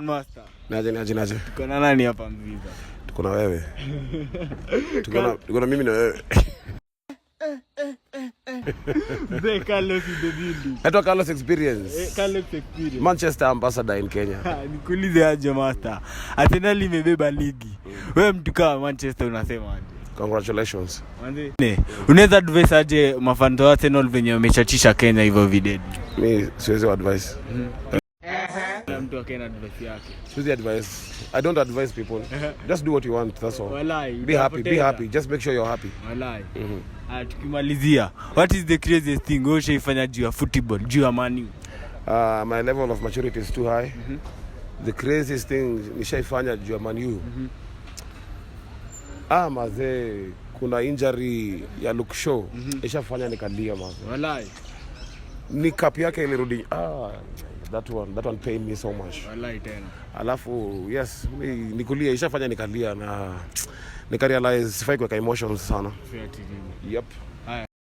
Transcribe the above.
Master. Naje. Tuko na nani hapa Mziza? Tuko na wewe. Tuko na mimi na wewe. The Carlos in the building. Ito Carlos Experience. Carlos Experience. Manchester ambassador in Kenya. Nikuulize aje Master. Arsenal imebeba ligi. Wewe mtu kama Manchester unasema aje? Congratulations. Unaweza advise aje mafans wa Arsenal venye wamechachisha Kenya hivyo video? Mimi siwezi advise. Mtu akena advice yake. Siwezi advise. I don't advise people. Just do what you want, that's all. Walai. Be happy. Just make sure you're happy. Walai. Tukimalizia, what is the craziest thing wewe ushaifanya juu ya football, juu ya Man U? My level of maturity is too high. The craziest thing nishaifanya juu ya Man U. Mazee, kuna injury ya Luke Shaw. Ishafanya nikalia mazee. Walai. Ni cup yake ilirudi. That one pained me so much. Walai tena. Alafu yes, nikulia ishafanya nikalia na nika realize sifai kuweka emotions sana. Fair to you. Yep.